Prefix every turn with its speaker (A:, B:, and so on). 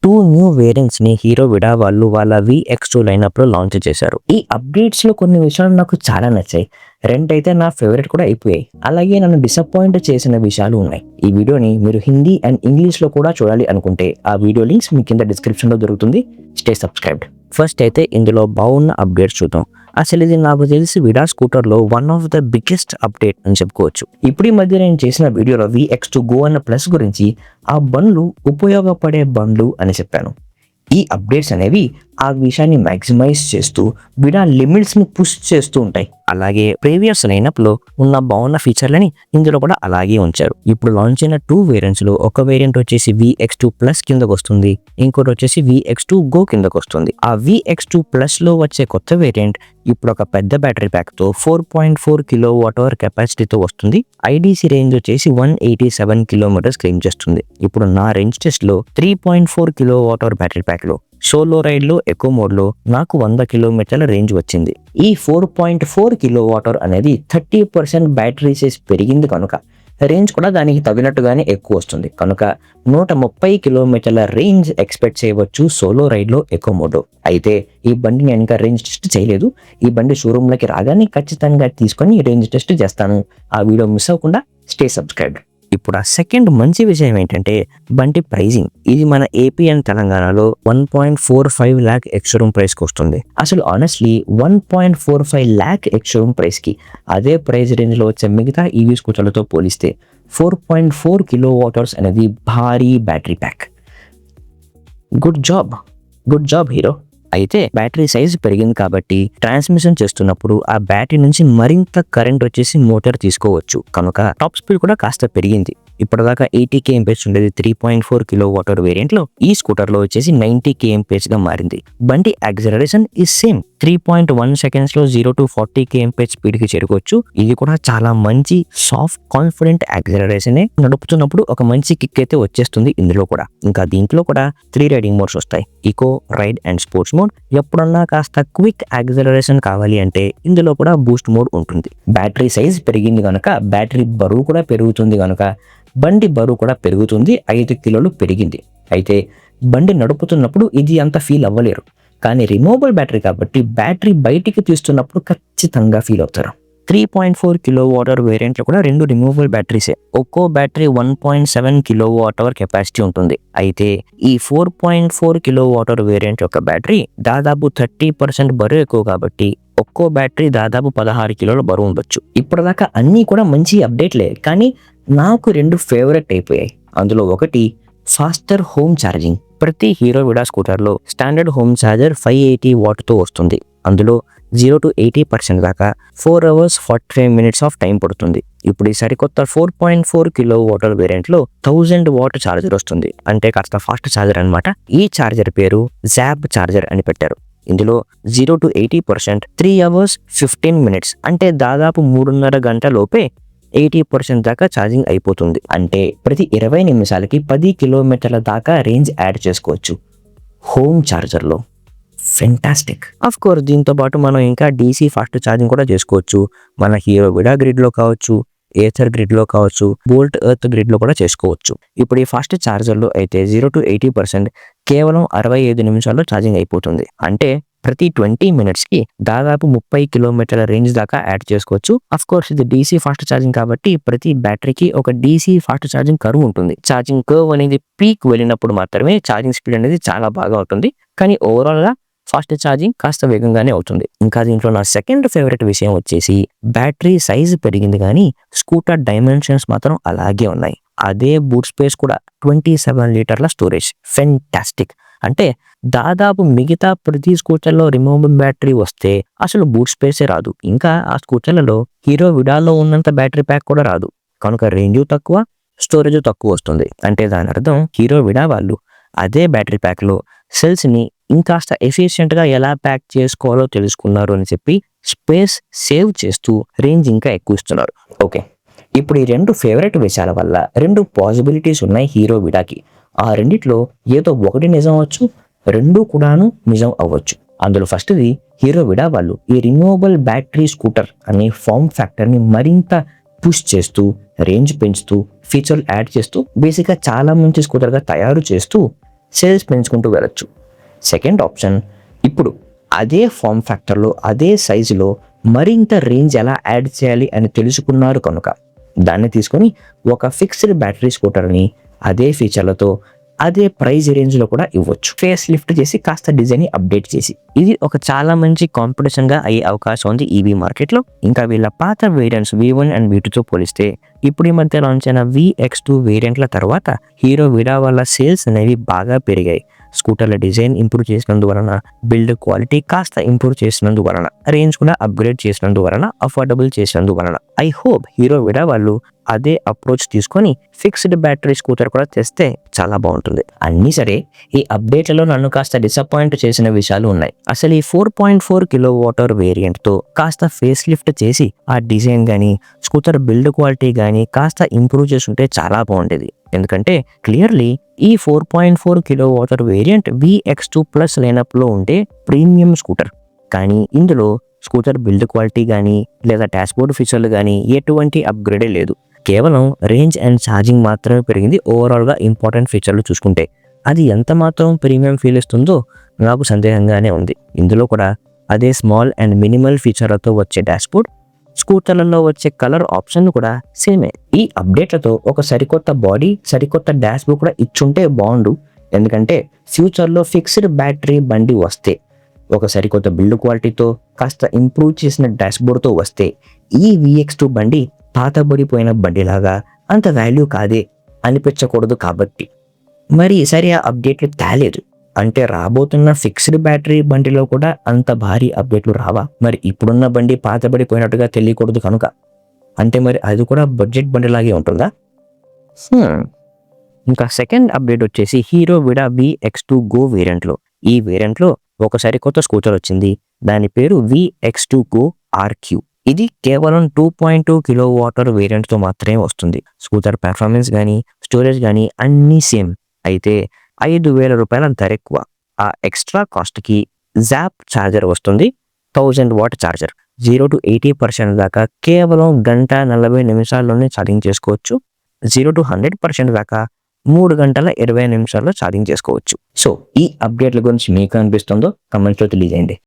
A: 2 new variants ని hero విడా వాళ్ళు వాళ్ళ VX2 లైనప్ లో లాంచ్ చేశారు. ఈ అప్డేట్స్ లో కొన్ని విషయాలు నాకు చాలా నచ్చాయి. రెండైతే నా ఫేవరెట్ కూడా అయిపోయాయి. అలాగే నన్ను డిసప్పాయింట్ చేసిన విషయాలు ఉన్నాయి. ఈ వీడియోని మీరు హిందీ అండ్ ఇంగ్లీష్ లో కూడా చూడాలి అనుకుంటే ఆ వీడియో లింక్స్ మీ కింద డిస్క్రిప్షన్ లో దొరుకుతుంది. Stay subscribed. ఫస్ట్ అయితే ఇందులో బాగున్న అప్డేట్స్ చూద్దాం. అసలు ఇది నాకు తెలిసి విడా స్కూటర్ లో one of the biggest update అని చెప్పుకోవచ్చు. ఇప్పుడు ఈ మధ్య నేను చేసిన వీడియోలో VX2 Go అన్న ప్లస్ గురించి ఆ బండ్లు ఉపయోగపడే బండ్లు అని చెప్పాను. ఈ అప్డేట్స్ అనేవి ఆ విషయాన్ని మ్యాక్సిమైజ్ చేస్తూ విడా లిమిట్స్ ని పుష్ చేస్తూ ఉంటాయి. అలాగే ప్రీవియస్ లైనప్ లో ఉన్న బాగున్న ఫీచర్లని ఇందులో కూడా అలాగే ఉంచారు. ఇప్పుడు లాంచ్ అయిన 2 వేరియంట్స్ లో ఒక వేరియంట్ వచ్చేసి VX2 ప్లస్ కిందకు వస్తుంది, ఇంకోటి వచ్చేసి VX2 Go కిందకు వస్తుంది. ఆ VX2 ప్లస్ లో వచ్చే కొత్త వేరియంట్ ఇప్పుడు ఒక పెద్ద బ్యాటరీ ప్యాక్ తో 4.4 kWh కెపాసిటీతో వస్తుంది. IDC రేంజ్ వచ్చేసి 187 కిలోమీటర్స్ క్లెయిమ్ చేస్తుంది. ఇప్పుడు నా రేంజ్ టెస్ట్ లో 3.4 kWh బ్యాటరీ ప్యాక్ లో సోలో రైడ్ లో ఎకో మోడ్ లో నాకు 100 కిలోమీటర్ల రేంజ్ వచ్చింది. ఈ 4.4 kWh అనేది 30% బ్యాటరీ సైజ్ పెరిగింది కనుక రేంజ్ కూడా దానికి తగినట్టుగానే ఎక్కువ వస్తుంది. కనుక 130 కిలోమీటర్ల రేంజ్ ఎక్స్పెక్ట్ చేయవచ్చు సోలో రైడ్ లో ఎకో మోడ్. అయితే ఈ బండి నేను ఇంకా రేంజ్ టెస్ట్ చేయలేదు. ఈ బండి షోరూమ్ లోకి రాగానే ఖచ్చితంగా తీసుకొని రేంజ్ టెస్ట్ చేస్తాను. ఆ వీడియో మిస్ అవ్వకుండా స్టే సబ్స్క్రైబ్డ్. ఇప్పుడు ఆ సెకండ్ మంచి విషయం ఏంటంటే బండి ప్రైజింగ్. ఇది మన ఏపీ అండ్ తెలంగాణలో 1.45 lakh ఎక్స్-షోరూమ్ ప్రైస్ కి వస్తుంది. అసలు ఆనెస్ట్లీ 1.45 lakh ఎక్స్-షోరూమ్ ప్రైస్ కి అదే ప్రైస్ రేంజ్ లో వచ్చే మిగతా ఈవీ స్కూటర్లతో పోలిస్తే 4.4 kWh అనేది భారీ battery pack. Good job hero. అయితే బ్యాటరీ సైజ్ పెరిగింది కాబట్టి ట్రాన్స్మిషన్ చేస్తున్నప్పుడు ఆ బ్యాటరీ నుంచి మరింత కరెంట్ వచ్చేసి మోటార్ తీసుకోవచ్చు. కనుక టాప్ స్పీడ్ కూడా కాస్త పెరిగింది. ఇప్పటిదాకా 80 kmph ఉండేది 3.4 kWh వేరియంట్ లో ఈ స్కూటర్ లో వచ్చేసి 90 kmph గా మారింది. బండి యాక్సిలరేషన్ ఇస్ సేమ్ 3.1 seconds లో 0 to 40 kmph స్పీడ్ కి చేరుకోవచ్చు. ఇది కూడా చాలా మంచి సాఫ్ట్ కాన్ఫిడెంట్ యాక్సిలరేషన్. నడుపుతున్నప్పుడు ఒక మంచి కిక్ అయితే వచ్చేస్తుంది ఇందులో కూడా. ఇంకా దీంట్లో కూడా 3 రైడింగ్ మోడ్స్ వస్తాయి, eco, ride and sports mode. ఎప్పుడన్నా కాస్త క్విక్ యాక్సిలరేషన్ కావాలి అంటే ఇందులో కూడా బూస్ట్ మోడ్ ఉంటుంది. బ్యాటరీ సైజ్ పెరిగింది కనుక బ్యాటరీ బరువు కూడా పెరుగుతుంది కనుక బండి బరువు కూడా పెరుగుతుంది. 5 కిలోలు పెరిగింది. అయితే బండి నడుపుతున్నప్పుడు ఇది అంత ఫీల్ అవ్వలేరు. కానీ రిమూవబుల్ బ్యాటరీ కాబట్టి బ్యాటరీ బయటికి తీస్తున్నప్పుడు ఖచ్చితంగా ఫీల్ అవుతారు. 3.4 kWh వేరియంట్లో కూడా 2 రిమూవబుల్ బ్యాటరీసే. ఒక్కో బ్యాటరీ 1.7 kWh కెపాసిటీ ఉంటుంది. అయితే ఈ 4.4 kWh వేరియంట్ యొక్క బ్యాటరీ దాదాపు 30% బరువు ఎక్కువ కాబట్టి ఒక్కో బ్యాటరీ దాదాపు 16 కిలోల బరువు ఉండొచ్చు. ఇప్పటిదాకా అన్నీ కూడా మంచి అప్డేట్లే, కానీ నాకు 2 ఫేవరెట్ అయిపోయాయి. అందులో ఒకటి ఫాస్టర్ హోమ్ ఛార్జింగ్. ప్రతి హీరో విడా స్కూటర్లో స్టాండర్డ్ హోమ్ ఛార్జర్ 580 వాట్తో వస్తుంది. అందులో 0 to 80% దాకా 4 hours 45 minutes ఆఫ్ టైం పడుతుంది. ఇప్పుడు ఈ సరికొత్త 4.4 kWh వేరియంట్లో 1000 watt ఛార్జర్ వస్తుంది. అంటే కాస్త ఫాస్ట్ ఛార్జర్ అనమాట. ఈ ఛార్జర్ పేరు జాబ్ ఛార్జర్ అని పెట్టారు. ఇందులో 0 to 80% 3 hours 15 minutes అంటే దాదాపు 3.5 గంటల లోపే 80% దాకా ఛార్జింగ్ అయిపోతుంది. అంటే ప్రతి 20 నిమిషాలకి 10 కిలోమీటర్ల దాకా రేంజ్ యాడ్ చేసుకోవచ్చు హోమ్ ఛార్జర్లో. ఫెంటాస్టిక్. ఆఫ్ కోర్స్ దీంతో పాటు మనం ఇంకా DC ఫాస్ట్ ఛార్జింగ్ కూడా చేసుకోవచ్చు. మన హీరో విడా గ్రిడ్ లో కావచ్చు, ఏథర్ గ్రిడ్ లో కావచ్చు, బోల్ట్ ఎర్త్ గ్రిడ్ లో కూడా చేసుకోవచ్చు. ఇప్పుడు ఈ ఫాస్ట్ ఛార్జర్ లో అయితే 0 to 80% కేవలం 65 నిమిషాల్లో ఛార్జింగ్ అయిపోతుంది. అంటే ప్రతి 20 minutes కి దాదాపు 30 కిలోమీటర్ల రేంజ్ దాకా యాడ్ చేసుకోవచ్చు. అఫ్ కోర్స్ ఇది DC ఫాస్ట్ ఛార్జింగ్ కాబట్టి ప్రతి బ్యాటరీకి ఒక DC ఫాస్ట్ ఛార్జింగ్ కర్వ్ ఉంటుంది. ఛార్జింగ్ కర్వ్ అనేది పీక్ వెళ్ళినప్పుడు మాత్రమే ఛార్జింగ్ స్పీడ్ అనేది చాలా బాగా అవుతుంది. కానీ ఓవరాల్ గా ఫాస్ట్ ఛార్జింగ్ కాస్త వేగంగానే అవుతుంది. ఇంకా దీంట్లో నా సెకండ్ ఫేవరెట్ విషయం వచ్చేసి బ్యాటరీ సైజ్ పెరిగింది కానీ స్కూటర్ డైమెన్షన్స్ మాత్రం అలాగే ఉన్నాయి. అదే బూట్ స్పేస్ కూడా 27 లీటర్ల స్టోరేజ్. ఫెంటాస్టిక్. అంటే దాదాపు మిగతా ప్రతి స్కూటర్లో రిమూవబుల్ బ్యాటరీ వస్తే అసలు బూట్ స్పేసే రాదు. ఇంకా ఆ స్కూటర్లలో హీరో విడాలో ఉన్నంత బ్యాటరీ ప్యాక్ కూడా రాదు. కనుక రేంజ్ తక్కువ, స్టోరేజ్ తక్కువ వస్తుంది. అంటే దాని అర్థం హీరో విడా వాళ్ళు అదే బ్యాటరీ ప్యాక్లో సెల్స్ని ఇంకాస్త ఎఫిషియెంట్గా ఎలా ప్యాక్ చేసుకోవాలో తెలుసుకున్నారు అని చెప్పి స్పేస్ సేవ్ చేస్తూ రేంజ్ ఇంకా ఎక్కువ ఇస్తున్నారు. ఓకే, ఇప్పుడు ఈ 2 ఫేవరెట్ విషయాల వల్ల 2 పాసిబిలిటీస్ ఉన్నాయి హీరో విడాకి. ఆ రెండిట్లో ఏదో ఒకటి నిజం అవ్వచ్చు, 2 కూడాను నిజం అవ్వచ్చు. అందులో ఫస్ట్ది హీరో విడా వాళ్ళు ఈ రిమూవబుల్ బ్యాటరీ స్కూటర్ అనే ఫామ్ ఫ్యాక్టర్ని మరింత పుష్ చేస్తూ, రేంజ్ పెంచుతూ, ఫీచర్లు యాడ్ చేస్తూ, బేసిక్గా చాలా మంచి స్కూటర్గా తయారు చేస్తూ సేల్స్ పెంచుకుంటూ వెళ్ళొచ్చు. సెకండ్ ఆప్షన్, ఇప్పుడు అదే ఫామ్ ఫ్యాక్టర్లో అదే సైజులో మరింత రేంజ్ ఎలా యాడ్ చేయాలి అని తెలుసుకున్నారు కనుక దాన్ని తీసుకొని ఒక ఫిక్స్డ్ బ్యాటరీ స్కూటర్ని అదే ఫీచర్లతో అదే ప్రైజ్ రేంజ్లో కూడా ఇవ్వచ్చు. ఫేస్ లిఫ్ట్ చేసి కాస్త డిజైన్ అప్డేట్ చేసి ఇది ఒక చాలా మంచి కాంపిటీషన్గా అయ్యే అవకాశం ఉంది ఈవీ మార్కెట్లో. ఇంకా వీళ్ళ పాత వేరియంట్స్ V1 అండ్ V2తో పోలిస్తే ఇప్పుడు ఈ మధ్య లాంచ్ అయిన VX2 వేరియంట్ల తర్వాత హీరో విడా వల్ల సేల్స్ అనేవి బాగా పెరిగాయి. స్కూటర్ల డిజైన్ ఇంప్రూవ్ చేసినందువలన, బిల్డ్ క్వాలిటీ కాస్త ఇంప్రూవ్ చేసినందువలన, రేంజ్ కూడా అప్గ్రేడ్ చేసినందువలన, అఫోర్డబుల్ చేసినందువలన ఐ హోప్ హీరో విడా వాళ్ళు అదే అప్రోచ్ తీసుకొని ఫిక్స్డ్ బ్యాటరీ స్కూటర్ కూడా తెస్తే చాలా బాగుంటుంది. అన్నీ సరే, ఈ అప్డేట్లలో నన్ను కాస్త డిసప్పాయింట్ చేసిన విషయాలు ఉన్నాయి. అసలు ఈ 4.4 kWh వేరియంట్తో కాస్త ఫేస్ లిఫ్ట్ చేసి ఆ డిజైన్ కానీ స్కూటర్ బిల్డ్ క్వాలిటీ కానీ కాస్త ఇంప్రూవ్ చేసుంటే చాలా బాగుండేది. ఎందుకంటే క్లియర్లీ ఈ 4.4 kWh వేరియంట్ VX2 ప్లస్ లైనప్లో ఉంటే ప్రీమియం స్కూటర్. కానీ ఇందులో స్కూటర్ బిల్డ్ క్వాలిటీ కానీ లేదా డాష్బోర్డ్ ఫీచర్లు కానీ ఎటువంటి అప్గ్రేడే లేదు. కేవలం రేంజ్ అండ్ ఛార్జింగ్ మాత్రమే పెరిగింది. ఓవరాల్గా ఇంపార్టెంట్ ఫీచర్లు చూసుకుంటే అది ఎంత మాత్రం ప్రీమియం ఫీల్ ఇస్తుందో నాకు సందేహంగానే ఉంది. ఇందులో కూడా అదే స్మాల్ అండ్ మినిమల్ ఫీచర్లతో వచ్చే డాష్బోర్డ్, స్కూటర్లలో వచ్చే కలర్ ఆప్షన్ కూడా సేమే. ఈ అప్డేట్లతో ఒక సరికొత్త బాడీ, సరికొత్త డాష్బోర్డ్ కూడా ఇచ్చుంటే బాగుండు. ఎందుకంటే ఫ్యూచర్లో ఫిక్స్డ్ బ్యాటరీ బండి వస్తే, ఒక సరికొత్త బిల్డ్ క్వాలిటీతో కాస్త ఇంప్రూవ్ చేసిన డాష్బోర్డ్తో వస్తే ఈ VX2 బండి పాతబడిపోయిన బండిలాగా అంత వాల్యూ కాదే అనిపించకూడదు. కాబట్టి మరి సరే ఆ అప్డేట్లు తేలేదు అంటే రాబోతున్న ఫిక్స్డ్ బ్యాటరీ బండిలో కూడా అంత భారీ అప్డేట్లు రావా? మరి ఇప్పుడున్న బండి పాతబడిపోయినట్టుగా తెలియకూడదు కనుక అంటే మరి అది కూడా బడ్జెట్ బండిలాగే ఉంటుందా? ఇంకా సెకండ్ అప్డేట్ వచ్చేసి హీరో విడా VX2 గో వేరియంట్లో. ఈ వేరియంట్లో ఒక సరికొత్త స్కూటర్ వచ్చింది. దాని పేరు VX2 గో RQ. ఇది కేవలం 2.2 kWh వేరియంట్తో మాత్రమే వస్తుంది. స్కూటర్ పెర్ఫార్మెన్స్ కానీ స్టోరేజ్ కానీ అన్నీ సేమ్. అయితే 5,000 రూపాయల ధర ఎక్కువ. ఆ ఎక్స్ట్రా కాస్ట్కి జాప్ ఛార్జర్ వస్తుంది. 1000 వాట్ ఛార్జర్. 0 to 80% దాకా కేవలం 1:40 ఛార్జింగ్ చేసుకోవచ్చు. 0 to 100% దాకా 3:20 ఛార్జింగ్ చేసుకోవచ్చు. సో ఈ అప్డేట్ల గురించి మీకు అనిపిస్తుందో కమెంట్స్లో తెలియజేయండి.